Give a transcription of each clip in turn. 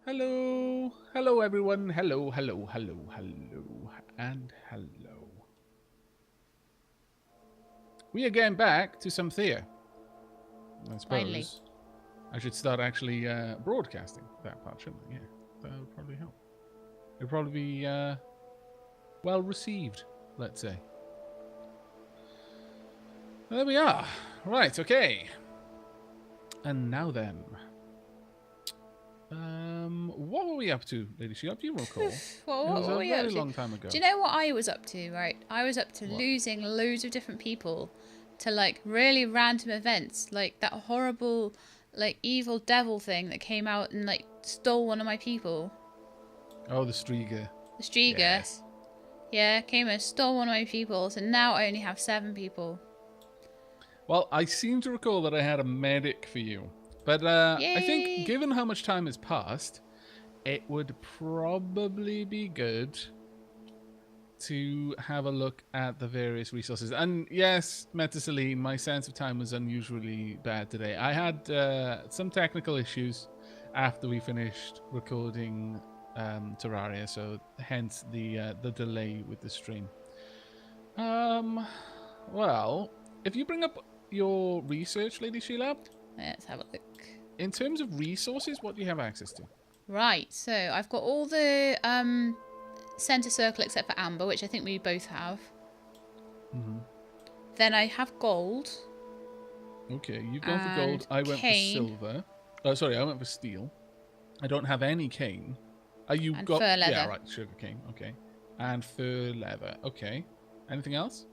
Hello. Hello, everyone. Hello, hello, hello, hello, and hello. We are getting back to some Thea. I Finally. suppose I should start actually broadcasting that part, shouldn't I? Yeah, that would probably help. It would probably be well received, let's say. There we are. Right, okay. And now then. What were we up to, Lady Sheila? Do you recall? Well, It was what were a we up very to? long time ago. Do you know what I was up to, right? I was up to What? losing loads of different people to, like, really random events. Like, that horrible, like, evil devil thing that came out and, like, stole one of my people. Oh, the Striga. The Striga. Yes. Yeah, came and stole one of my people. So now I only have 7 people. Well, I seem to recall that I had a medic for you. But I think, Yay! given how much time has passed, it would probably be good to have a look at the various resources. And yes, Metaceline, my sense of time was unusually bad today. I had some technical issues after we finished recording Terraria, so hence the delay with the stream. Well, if you bring up your research, Lady Sheila, Let's have a look. in terms of resources, what do you have access to? Right, so I've got all the centre circle except for amber, which I think we both have. Mm-hmm. Then I have gold. Okay, you've gone for gold. I went for cane. silver. Oh, sorry, I went for steel. I don't have any cane. You And got fur yeah, leather. right, sugar cane. Okay, and fur leather. Okay, anything else?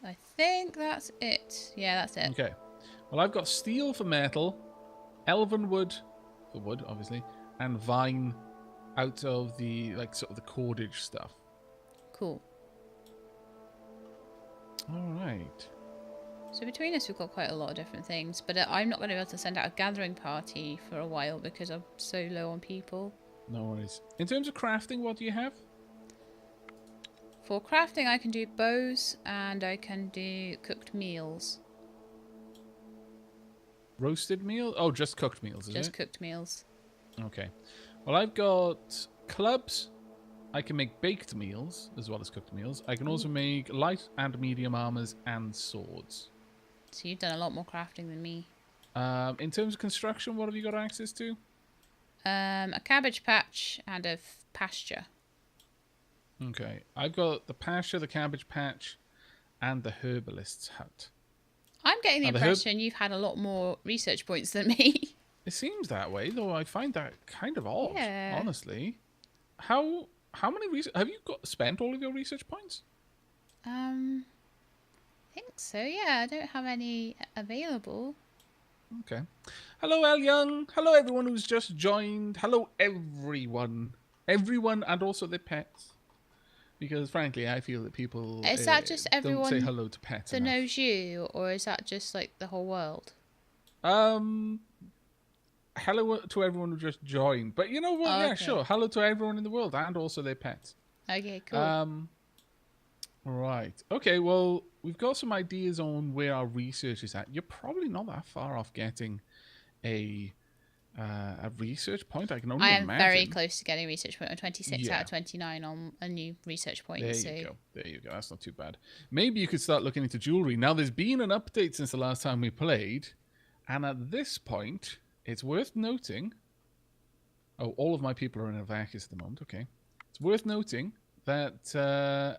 I think that's it. Yeah, that's it. Okay, well, I've got steel for metal, elven wood for wood, obviously, and vine out of the like sort of the cordage stuff. Cool. All right. So between us, we've got quite a lot of different things, but I'm not going to be able to send out a gathering party for a while because I'm so low on people. No worries. In terms of crafting, what do you have? For crafting, I can do bows and I can do cooked meals. Roasted meal? Oh, just cooked meals, is Just it? cooked meals. Okay. Well, I've got clubs. I can make baked meals as well as cooked meals. I can also make light and medium armors and swords. So you've done a lot more crafting than me. In terms of construction, what have you got access to? A cabbage patch and a pasture. Okay. I've got the pasture, the cabbage patch, and the herbalist's hut. I'm getting the Now, impression you've had a lot more research points than me. It seems that way, though I find that kind of odd, Yeah. honestly. How many have you got spent all of your research points? I think so, yeah. I don't have any available. Okay. Hello, El Young. Hello, everyone who's just joined. Hello, everyone. Everyone and also their pets. Because, frankly, I feel that people Is that just don't say everyone hello to pets that enough. knows you, or is that just like the whole world? Hello to everyone who just joined. But you know what? Oh, Yeah, okay. sure. Hello to everyone in the world and also their pets. Okay, cool. Right. Okay, well, we've got some ideas on where our research is at. You're probably not that far off getting a research point. I can only I am imagine. very close to getting a research point. I'm 26 Yeah. out of 29 on a new research point. There so you go. There you go. That's not too bad. Maybe you could start looking into jewelry. Now, there's been an update since the last time we played, and at this point, it's worth noting. Oh, all of my people are in Aavak at the moment. Okay. It's worth noting that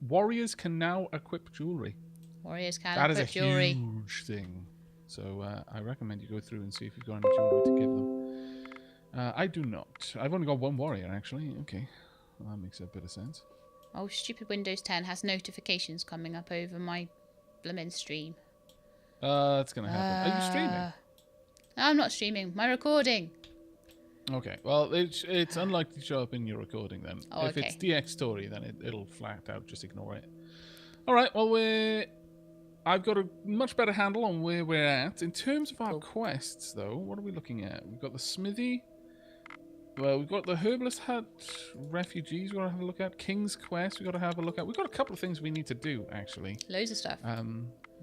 warriors can now equip jewelry. Warriors can That is a equip jewelry. huge thing. So I recommend you go through and see if you've got any jewelry to give them. I do not. I've only got one warrior, actually. Okay. Well, that makes a bit of sense. Oh, stupid Windows 10 has notifications coming up over my blimmin' stream. That's going to happen. Are you streaming? I'm not streaming. My recording. Okay. Well, it's unlikely to show up in your recording then. Oh, if it's okay. DX story, then it'll flat out just ignore it. All right. Well, I've got a much better handle on where we're at. In terms of our quests, though, what are we looking at? We've got the smithy. Well, we've got the herbalist hut, refugees we've got to have a look at, King's Quest we've got to have a look at. We've got a couple of things we need to do, actually. Loads of stuff.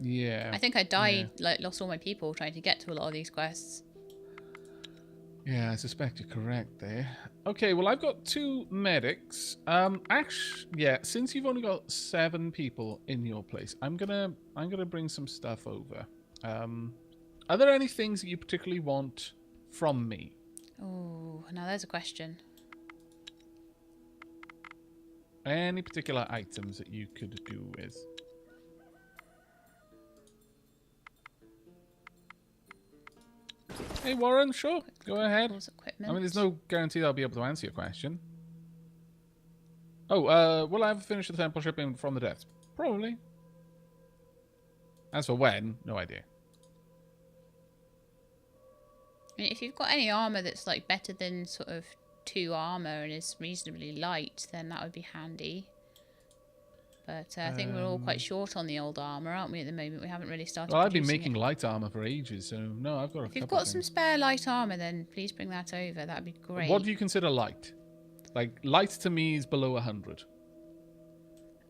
Yeah. I think I died, like lost all my people trying to get to a lot of these quests. Yeah, I suspect you're correct there. Okay, well, I've got 2 medics. Actually, yeah, since you've only got 7 people in your place, I'm gonna bring some stuff over. Are there any things that you particularly want from me? Oh, now there's a question. Any particular items that you could do with? Hey, Warren, sure, go ahead. Equipment. I mean, there's no guarantee I'll be able to answer your question. Oh, will I ever finish the temple shipping from the depths? Probably. As for when, no idea. I mean, if you've got any armor that's like better than sort of 2 armor and is reasonably light, then that would be handy. But I think we're all quite short on the old armor, aren't we, at the moment? We haven't really started. Well, I've been making light armor for ages, so no, I've got a couple. If you've got some spare light armor, then please bring that over. That'd be great. What do you consider light? Like, light to me is below 100.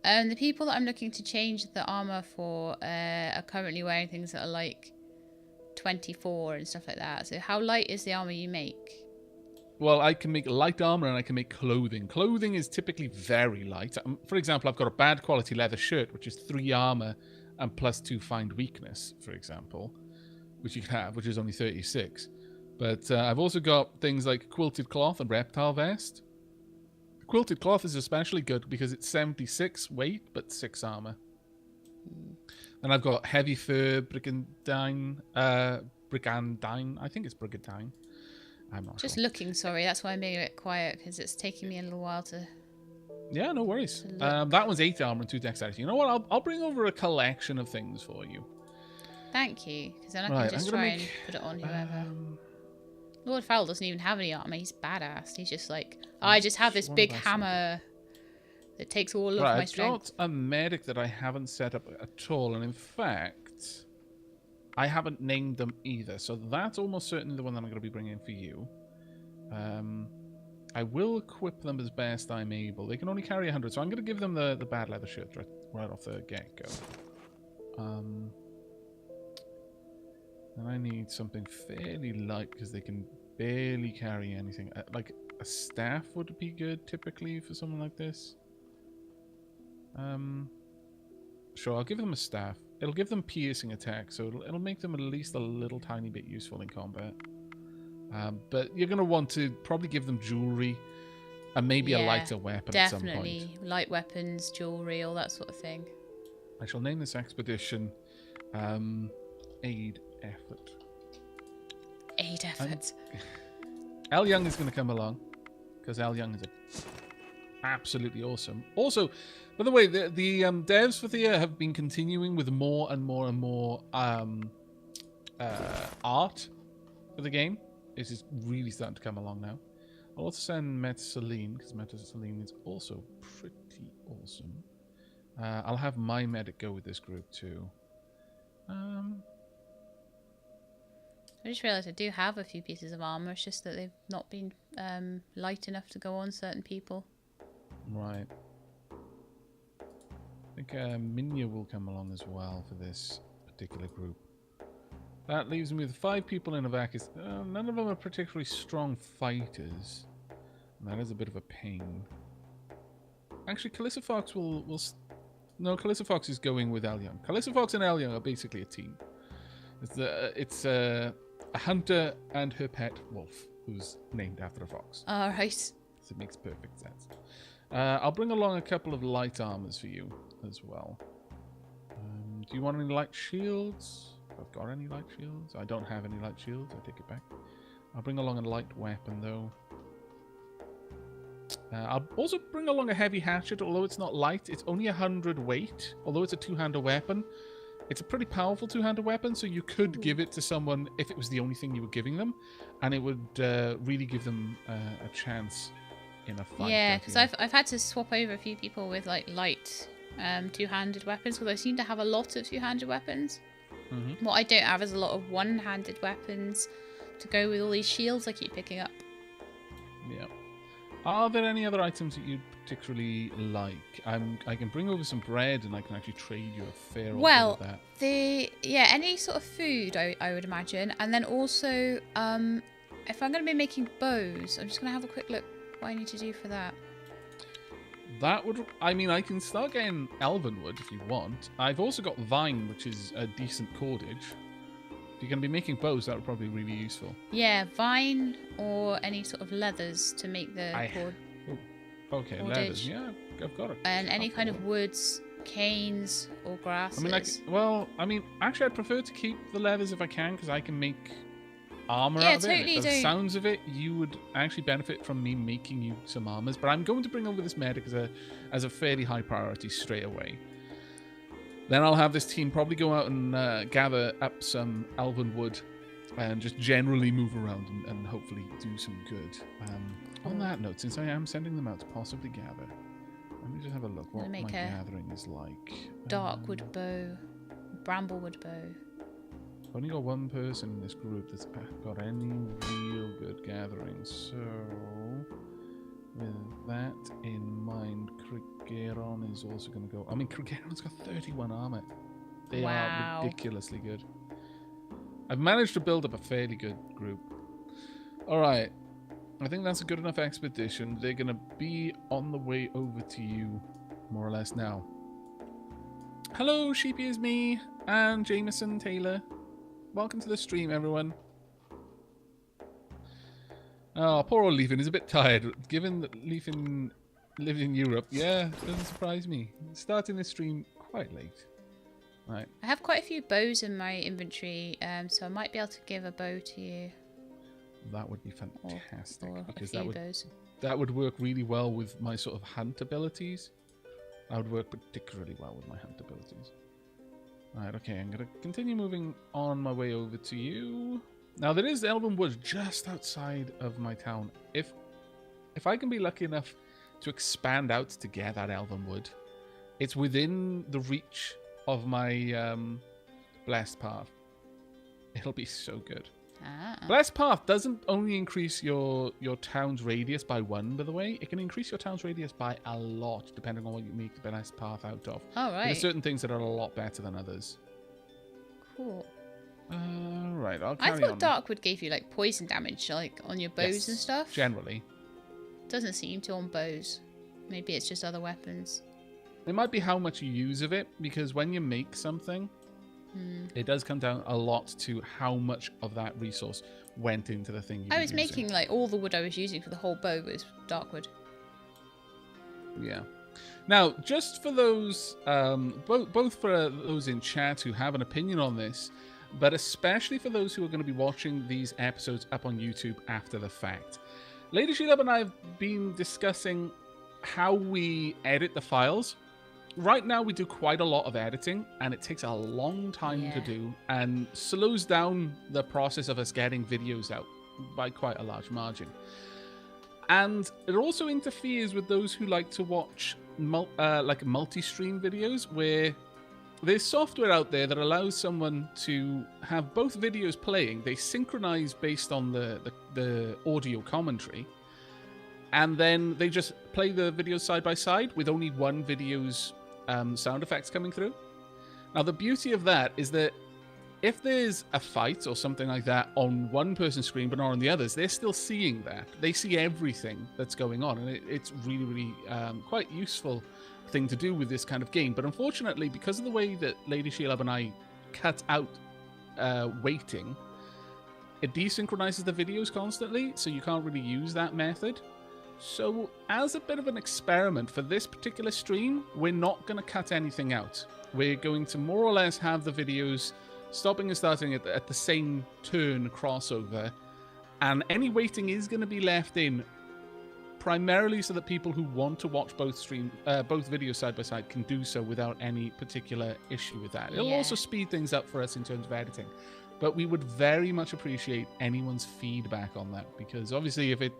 The people that I'm looking to change the armor for are currently wearing things that are like 24 and stuff like that. So how light is the armor you make? Well, I can make light armor and I can make clothing. Clothing is typically very light. For example, I've got a bad quality leather shirt, which is 3 armor and plus 2 find weakness, for example, which you can have, which is only 36. But I've also got things like quilted cloth and reptile vest. Quilted cloth is especially good because it's 76 weight, but 6 armor. And I've got heavy fur brigandine, I think it's brigandine. I'm not Just sure. looking, sorry. That's why I'm being a bit quiet, because it's taking me a little while to... Yeah, no worries. That one's 8 armor and 2 dexterity. You know what? I'll bring over a collection of things for you. Thank you, because then I can just try and put it on whoever. Lord Fowl doesn't even have any armor. He's badass. He's just like, I just have this big hammer that takes all of my strength. I've got a medic that I haven't set up at all, and in fact, I haven't named them either, so that's almost certainly the one that I'm going to be bringing in for you. I will equip them as best I'm able. They can only carry 100, so I'm going to give them the bad leather shirt right off the get-go. And I need something fairly light, because they can barely carry anything. Like, a staff would be good, typically, for someone like this. Sure, I'll give them a staff. It'll give them piercing attack, so it'll make them at least a little tiny bit useful in combat. But you're going to want to probably give them jewelry and maybe a lighter weapon at some point. Definitely. Light weapons, jewelry, all that sort of thing. I shall name this expedition Aid Effort. Aid Effort. Al Young is going to come along, because Al Young is absolutely awesome. Also, by the way, the devs for Thea have been continuing with more and more and more art for the game. This is really starting to come along now. I'll also send Metasaline, because Metasaline is also pretty awesome. I'll have my medic go with this group too. I just realised I do have a few pieces of armour. It's just that they've not been light enough to go on certain people. Right. I think Minya will come along as well for this particular group. That leaves me with 5 people in Aavak. None of them are particularly strong fighters. And that is a bit of a pain. Actually, Calissa Fox will... No, Calissa Fox is going with Al Young. Calissa Fox and Al Young are basically a team. It's a hunter and her pet wolf, who's named after a fox. All right. So it makes perfect sense. I'll bring along a couple of light armors for you as well. Do you want any light shields? If I've got any light shields. I don't have any light shields. I take it back. I'll bring along a light weapon, though. I'll also bring along a heavy hatchet, although it's not light. It's only 100 weight, although it's a two-handed weapon. It's a pretty powerful two-handed weapon, so you could give it to someone if it was the only thing you were giving them, and it would really give them a chance in a fight. Yeah, because I've had to swap over a few people with like light two-handed weapons, because I seem to have a lot of two-handed weapons. What I don't have is a lot of one-handed weapons to go with all these shields I keep picking up. Yeah. Are there any other items that you'd particularly like? I can bring over some bread, and I can actually trade you a fair bit of that. Any sort of food I would imagine, and then also if I'm going to be making bows, I'm just going to have a quick look what I need to do for that. That would... I mean, I can start getting elven wood if you want. I've also got vine, which is a decent cordage. If you're going to be making bows, that would probably be really useful. Yeah, vine or any sort of leathers to make the cord. Okay, cordage. leathers. Yeah, I've got it. And any kind of woods, canes or grasses. I mean, actually, I'd prefer to keep the leathers if I can, because I can make armor yeah, out of totally it. The sounds of it, you would actually benefit from me making you some armors. But I'm going to bring over this medic as a fairly high priority straight away. Then I'll have this team probably go out and gather up some elven wood and just generally move around and hopefully do some good. On that note, since I am sending them out to possibly gather, let me just have a look what my gathering is like. Darkwood bow, bramblewood bow. I've only got one person in this group that's got any real good gatherings, so with that in mind, Krigeron is also going to go. I mean, Krigeron's got 31 armor. They are ridiculously good. I've managed to build up a fairly good group. Alright, I think that's a good enough expedition. They're going to be on the way over to you, more or less now. Hello, Sheepy is me, and Jameson Taylor. Welcome to the stream, everyone. Oh, poor old Leafin is a bit tired. Given that Leafin lived in Europe, yeah, doesn't surprise me. Starting this stream quite late. Right. I have quite a few bows in my inventory, so I might be able to give a bow to you. That would be fantastic, or because bows. that would work really well with my sort of hunt abilities. That would work particularly well with my hunt abilities. Right, okay, I'm going to continue moving on my way over to you. Now, there is Elven Woods just outside of my town. If I can be lucky enough to expand out to get that Elven Wood, it's within the reach of my Blessed Path. It'll be so good. Blessed Path doesn't only increase your town's radius by 1, by the way. It can increase your town's radius by a lot, depending on what you make the Blessed Path out of. Oh, right. There are certain things that are a lot better than others. Cool. Right, I'll carry on. I thought Darkwood gave you, like, poison damage, like, on your bows and stuff. Generally. Doesn't seem to on bows. Maybe it's just other weapons. It might be how much you use of it, because when you make something, it does come down a lot to how much of that resource went into the thing you were using. Making, like, all the wood I was using for the whole bow was Darkwood. Yeah. Now, just for those, both for those in chat who have an opinion on this, but especially for those who are going to be watching these episodes up on YouTube after the fact. Lady Sheila and I have been discussing how we edit the files. Right now, we do quite a lot of editing, and it takes a long time to do, and slows down the process of us getting videos out by quite a large margin. And it also interferes with those who like to watch like multi-stream videos, where there's software out there that allows someone to have both videos playing. They synchronize based on the audio commentary, and then they just play the videos side by side with only one video's sound effects coming through. Now, the beauty of that is that if there's a fight or something like that on one person's screen but not on the others, they're still seeing that. They see everything that's going on, and it's really, really quite useful thing to do with this kind of game. But unfortunately, because of the way that Lady Sheila and I cut out waiting, it desynchronizes the videos constantly, so you can't really use that method. So as a bit of an experiment for this particular stream, we're not going to cut anything out. We're going to more or less have the videos stopping and starting at the same turn crossover, and any waiting is going to be left in primarily so that people who want to watch both videos side by side can do so without any particular issue with that. It'll also speed things up for us in terms of editing, but we would very much appreciate anyone's feedback on that, because obviously if it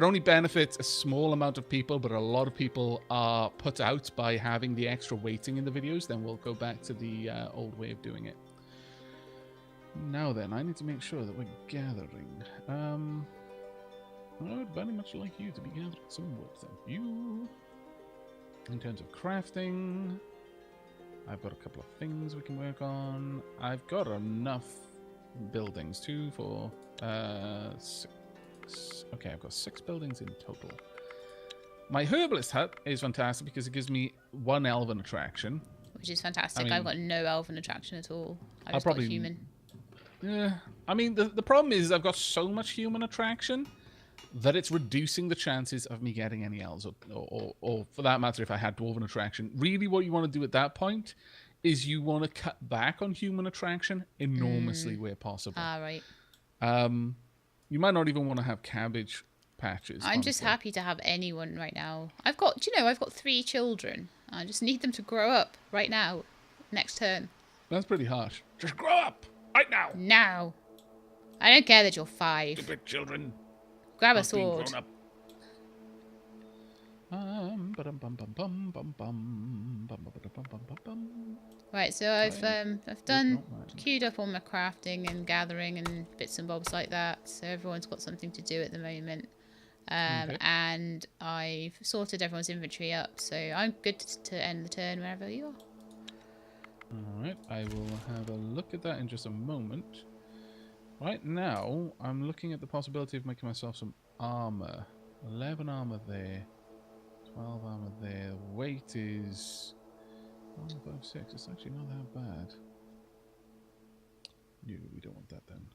only benefits a small amount of people, but a lot of people are put out by having the extra waiting in the videos, then we'll go back to the old way of doing it. Now then, I need to make sure that we're gathering. I would very much like you to be gathering some wood, thank you. In terms of crafting, I've got a couple of things we can work on. I've got enough buildings. 2, 4, 6. Okay, I've got 6 buildings in total. My herbalist hut is fantastic because it gives me 1 elven attraction. Which is fantastic. I mean, I've got no elven attraction at all. I've I'll just got probably human. Yeah, I mean, the problem is I've got so much human attraction that it's reducing the chances of me getting any elves, or for that matter, if I had dwarven attraction. Really, what you want to do at that point is you want to cut back on human attraction enormously where possible. Ah, right. You might not even want to have cabbage patches. I'm just happy to have anyone right now. I've got 3 children. I just need them to grow up right now. Next turn. That's pretty harsh. Just grow up right now. Now. I don't care that you're 5. Stupid children. Grab a Not being sword. grown up. Right, so I've done queued up all my crafting and gathering and bits and bobs like that. So everyone's got something to do at the moment. Okay. And I've sorted everyone's inventory up, so I'm good to end the turn wherever you are. Alright, I will have a look at that in just a moment. Right now, I'm looking at the possibility of making myself some armor. 11 armor there. 12 armor there. Weight is 1, 5, 6. It's actually not that bad. No, we don't want that then.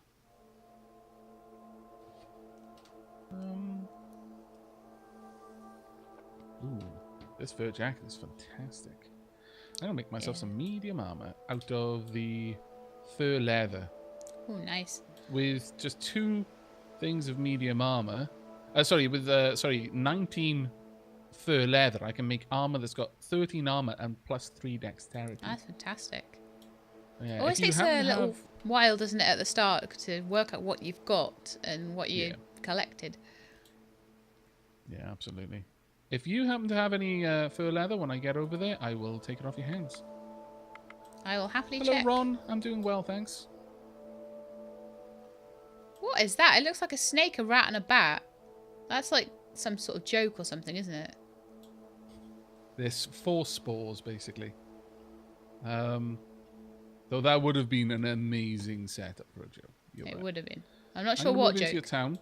Ooh, this fur jacket is fantastic. I'm gonna make myself some medium armor out of the fur leather. Oh, nice. With just 2 things of medium armor. With 19 fur leather, I can make armor that's got 13 armor and plus 3 dexterity. That's fantastic. Yeah, Always takes a little while, doesn't it, at the start to work out what you've got and what you collected. Yeah, absolutely. If you happen to have any fur leather when I get over there, I will take it off your hands. I will happily Hello, check. Ron. I'm doing well, thanks. What is that? It looks like a snake, a rat, and a bat. That's like some sort of joke or something, isn't it? There's 4 spores, basically. Though that would have been an amazing setup for a joke. It would have been. I'm not I'm sure gonna what move into joke. your town,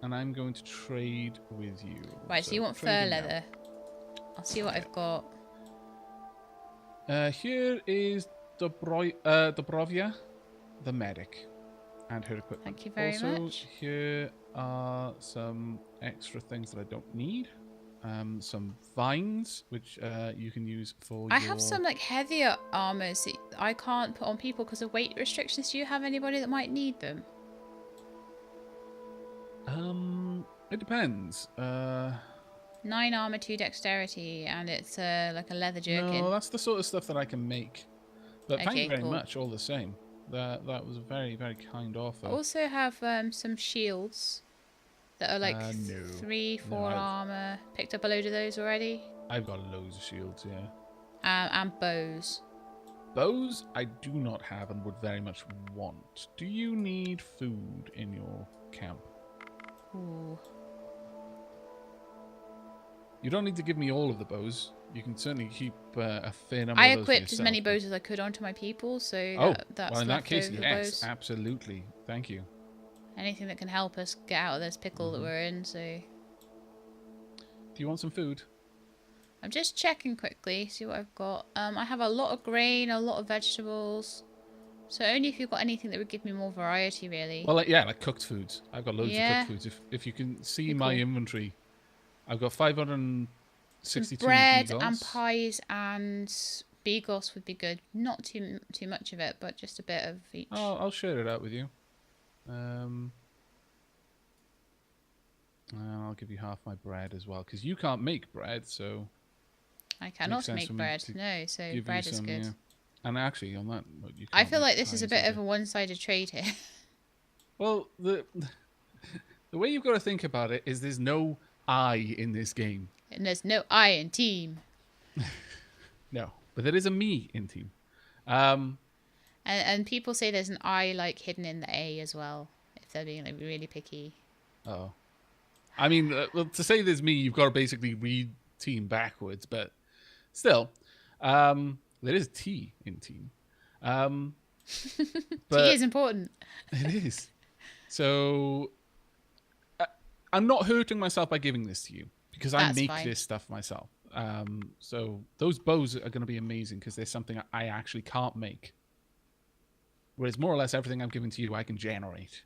and I'm going to trade with you. Right, so you want fur leather. I'll see what I've got. Here is Dobrovia, the medic, and her equipment. Thank you very also, much. here are some extra things that I don't need. Some vines, which you can use for I have some like heavier armors that I can't put on people because of weight restrictions. Do you have anybody that might need them? It depends. 9 armor, 2 dexterity, and it's like a leather jerkin. No, that's the sort of stuff that I can make. But thank you very cool. much, all the same. That was a very, very kind offer. I also have some shields that are like 3, 4 armor. Picked up a load of those already. I've got loads of shields, yeah. And bows. Bows I do not have and would very much want. Do you need food in your camp? Ooh. You don't need to give me all of the bows. You can certainly keep a fair number I of those for equipped as many yourself. bows as I could onto my people, so that's well, in that case, leftover yes, bows. absolutely. Thank you. Anything that can help us get out of this pickle that we're in, so... Do you want some food? I'm just checking quickly, see what I've got. I have a lot of grain, a lot of vegetables. So only if you've got anything that would give me more variety, really. Well, like cooked foods. I've got loads of cooked foods. If you can see my inventory, I've got 562 some bread beagles. and pies and beagles would be good. Not too much of it, but just a bit of each. Oh, I'll share it out with you. I'll give you half my bread as well, because you can't make bread, so... I cannot make bread, no, so bread is good. Yeah. And actually, on that note, you I can't feel like make this is a pies bit of either. a one-sided trade here. Well, the way you've got to think about it is there's no I in this game. And there's no I in team. No, but there is a me in team. And people say there's an I like hidden in the A as well, if they're being like really picky. Oh. I mean, well, to say there's me, you've got to basically read team backwards, but still, there is T in team. But tea is important. it is. So I'm not hurting myself by giving this to you because I That's make fine. this stuff myself. So those bows are going to be amazing because there's something I actually can't make. Whereas more or less everything I'm giving to you, I can generate.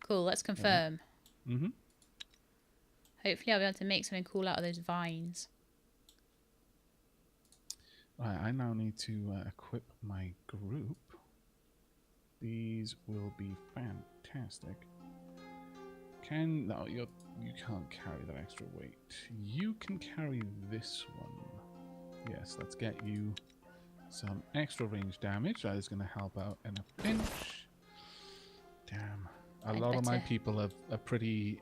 Cool, let's confirm. Mm-hmm. Hopefully I'll be able to make something cool out of those vines. Right, I now need to equip my group. These will be fantastic. No, you can't carry that extra weight. You can carry this one. Yes, let's get you some extra range damage. That is going to help out in a pinch. Damn. A lot of my people are pretty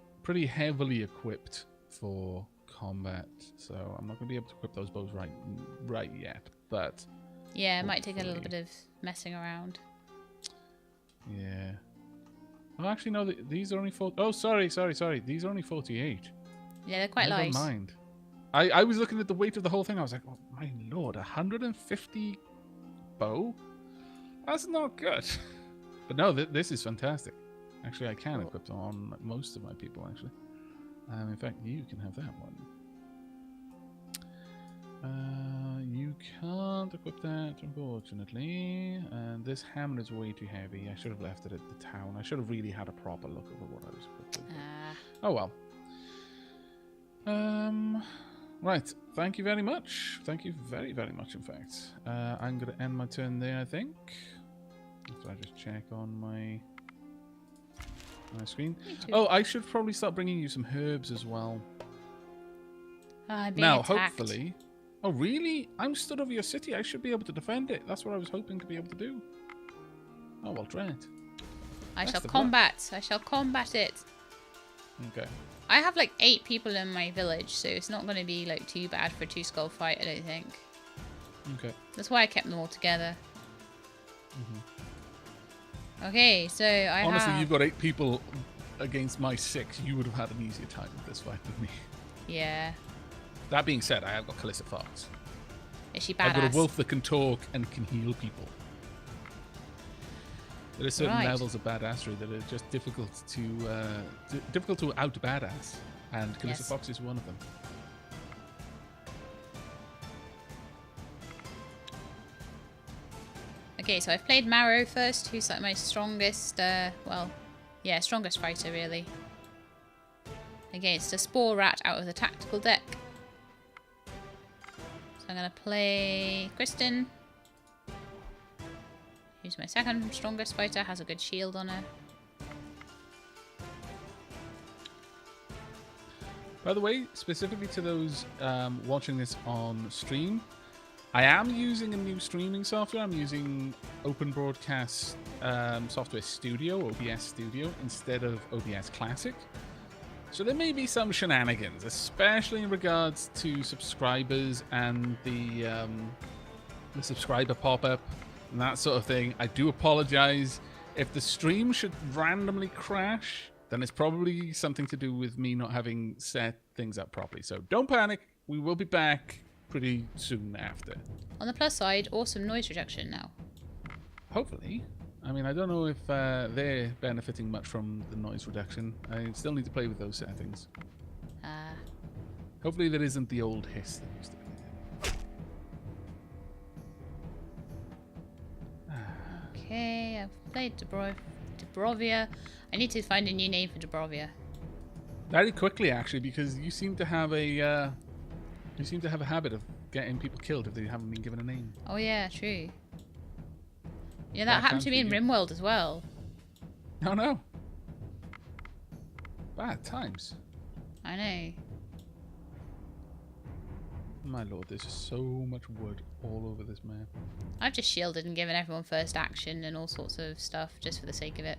heavily equipped for combat, so I'm not going to be able to equip those bows right yet. But yeah, it might take a little bit of messing around. Yeah. Oh, actually, no. These are only 40. Oh, sorry. These are only 48. Yeah, they're quite light. Never mind. I was looking at the weight of the whole thing. I was like, oh my lord, 150 bow? That's not good. But no, this is fantastic. Actually, I can equip them on most of my people, actually. In fact, you can have that one. You can't equip that, unfortunately. And this hammer is way too heavy. I should have left it at the town. I should have really had a proper look over what I was equipping. Oh well. Right. Thank you very much. Thank you very, very much, in fact. I'm going to end my turn there, I think. After I just check on my screen. Oh, I should probably start bringing you some herbs as well. Now, attacked. Hopefully... Oh, really? I'm stood over your city. I should be able to defend it. That's what I was hoping to be able to do. Oh, well, try it. I shall combat it. Okay. I have like 8 people in my village, so it's not going to be like too bad for a 2-skull fight, I don't think. Okay. That's why I kept them all together. Okay, so Honestly, you've got 8 people against my 6. You would have had an easier time with this fight than me. Yeah. That being said, I have got Calissa Fox. Is she badass? I've got a wolf that can talk and can heal people. There are certain levels of badassery that are just difficult to out badass, and Calissa Fox is one of them. Okay, so I've played Marrow first, who's like my strongest, strongest fighter really. Against a Spore Rat out of the tactical deck. I'm going to play Kristen, who's my second strongest fighter, has a good shield on her. By the way, specifically to those watching this on stream, I am using a new streaming software. I'm using Open Broadcast Software Studio, OBS Studio, instead of OBS Classic. So there may be some shenanigans, especially in regards to subscribers and the subscriber pop-up and that sort of thing. I do apologize. If the stream should randomly crash, then it's probably something to do with me not having set things up properly. So don't panic. We will be back pretty soon after. On the plus side, awesome noise reduction now. Hopefully. I mean, I don't know if they're benefiting much from the noise reduction. I still need to play with those settings. Hopefully there isn't the old hiss that used to be there. Okay, I've played Dubrovia. I need to find a new name for Dubrovia. Very quickly, actually, because you seem to have a habit of getting people killed if they haven't been given a name. Oh yeah, true. Yeah, that happened to me in RimWorld as well. Oh no. Bad times. I know. My lord, there's just so much wood all over this map. I've just shielded and given everyone first action and all sorts of stuff just for the sake of it.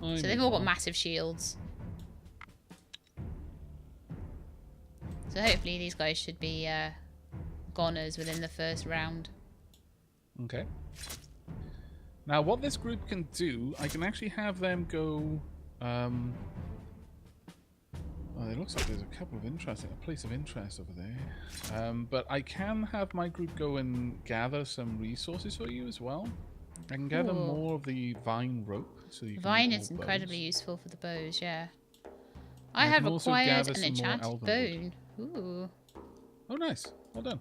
So they've all got massive shields. So hopefully these guys should be goners within the first round. Okay. Now, what this group can do, I can actually have them go... oh, Oh, it looks like there's a couple of a place of interest over there. But I can have my group go and gather some resources for you as well. I can gather Ooh. more of the vine rope so you can Vine make is more incredibly bows. useful for the bows, yeah. And I I have can also acquired gather an some more enchanted elven bone. wood. Ooh. Oh, nice. Well done.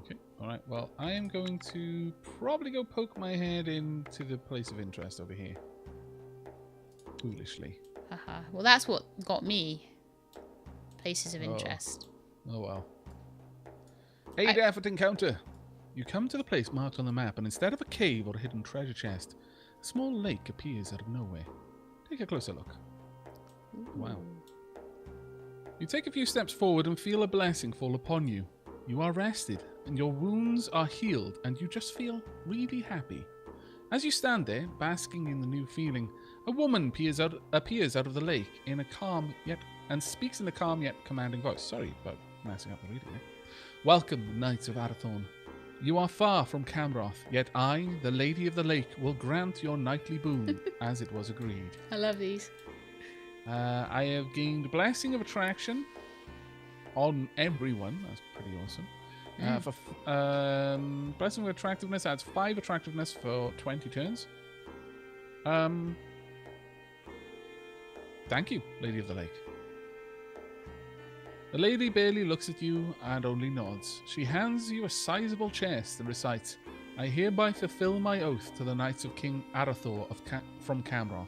Okay. All right. Well, I am going to probably go poke my head into the place of interest over here. Foolishly. Haha. Well, that's what got me places of Oh. interest. Oh, well. Aid effort encounter. You come to the place marked on the map, and instead of a cave or a hidden treasure chest, a small lake appears out of nowhere. Take a closer look. Ooh. Wow. You take a few steps forward and feel a blessing fall upon you. You are rested, and your wounds are healed, and you just feel really happy. As you stand there, basking in the new feeling, a woman appears out of the lake in a calm and speaks in a calm yet commanding voice. Sorry about messing up the reading there. Welcome, Knights of Arathorn. You are far from Camroth, yet I, the Lady of the Lake, will grant your knightly boon, as it was agreed. I love these. I have gained Blessing of Attraction on everyone. That's pretty awesome. Blessing of Attractiveness adds 5 attractiveness for 20 turns. Thank you, Lady of the Lake. The lady barely looks at you and only nods. She hands you a sizable chest and recites, I hereby fulfill my oath to the Knights of King Arathor from Camroth.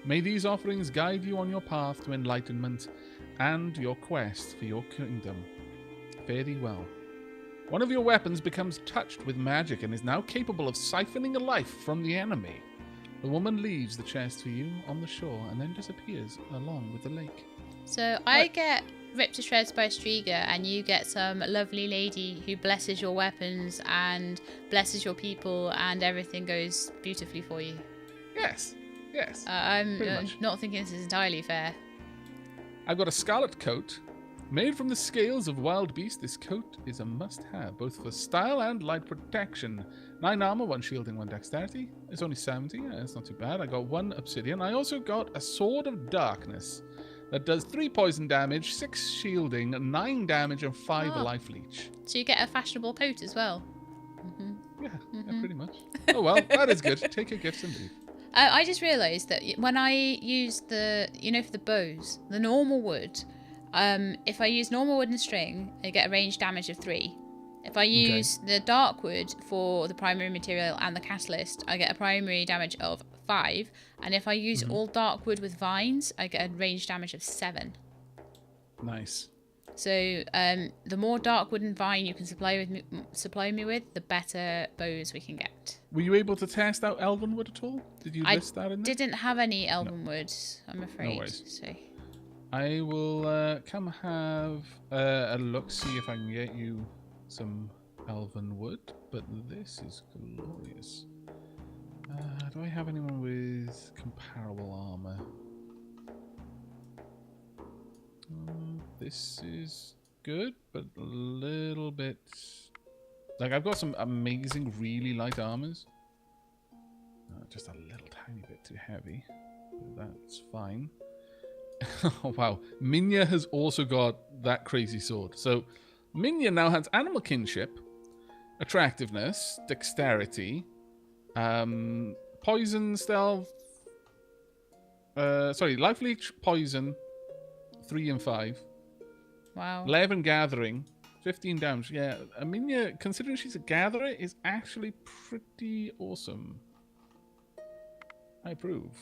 May these offerings guide you on your path to enlightenment and your quest for your kingdom. Fare thee well. One of your weapons becomes touched with magic and is now capable of siphoning a life from the enemy. The woman leaves the chest for you on the shore and then disappears along with the lake. So I get ripped to shreds by a Striga, and you get some lovely lady who blesses your weapons and blesses your people, and everything goes beautifully for you. Yes. I'm much. not thinking this is entirely fair. I've got a scarlet coat. Made from the scales of wild beasts, this coat is a must-have, both for style and light protection. 9 armor, 1 shielding, 1 dexterity. It's only 70, yeah, it's not too bad. I got 1 obsidian. I also got a sword of darkness that does 3 poison damage, 6 shielding, 9 damage, and 5 life leech. So you get a fashionable coat as well. Yeah, pretty much. Oh well, that is good. Take your gifts and leave. I just realised that when I use the, for the bows, the normal wood, if I use normal wood and string, I get a range damage of 3. If I use the dark wood for the primary material and the catalyst, I get a primary damage of 5. And if I use all dark wood with vines, I get a range damage of 7. Nice. So the more dark wood and vine you can supply me with, the better bows we can get. Were you able to test out Elvenwood at all? Did you list that in there? I didn't have any elven wood, I'm afraid. No worries. So. I will come have a look, see if I can get you some elven wood, but this is glorious. Do I have anyone with comparable armor? This is good, but a little bit... Like, I've got some amazing, really light armors. Just a little tiny bit too heavy, but that's fine. Oh, wow. Minya has also got that crazy sword. So, Minya now has animal kinship, attractiveness, dexterity, poison, stealth, life leech, poison, 3 and 5. Wow. 11 gathering, 15 damage. Yeah, Minya, considering she's a gatherer, is actually pretty awesome. I approve.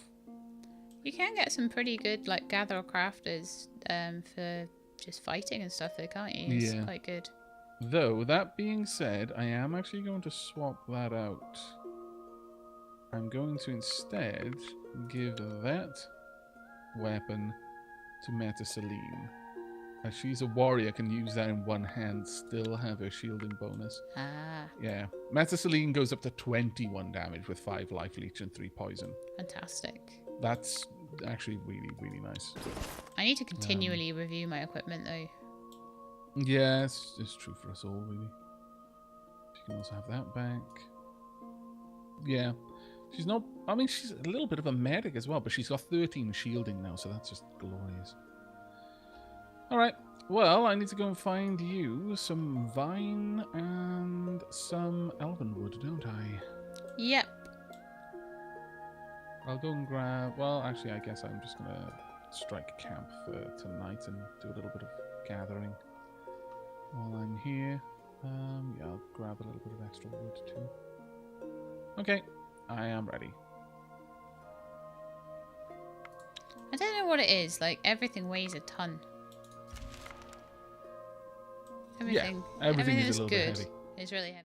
You can get some pretty good gatherer crafters for just fighting and stuff though, can't you? It's quite good. Though, that being said, I am actually going to swap that out. I'm going to instead give that weapon to Metaceline. As she's a warrior, can use that in one hand, still have her shielding bonus. Ah. Yeah. Metaceline goes up to 21 damage with 5 life leech and 3 poison. Fantastic. That's actually really, really nice. I need to continually review my equipment though. Yeah, it's true for us all, really. You can also have that back. Yeah. She's not... I mean, she's a little bit of a medic as well, but she's got 13 shielding now, so that's just glorious. Alright. Well, I need to go and find you some vine and some elven wood, don't I? Yep. I'll go and grab... Well, actually, I guess I'm just going to strike camp for tonight and do a little bit of gathering while I'm here. Yeah, I'll grab a little bit of extra wood too. Okay, I am ready. I don't know what it is. Like, everything weighs a ton. Everything, everything is that's a little good bit heavy. is really heavy.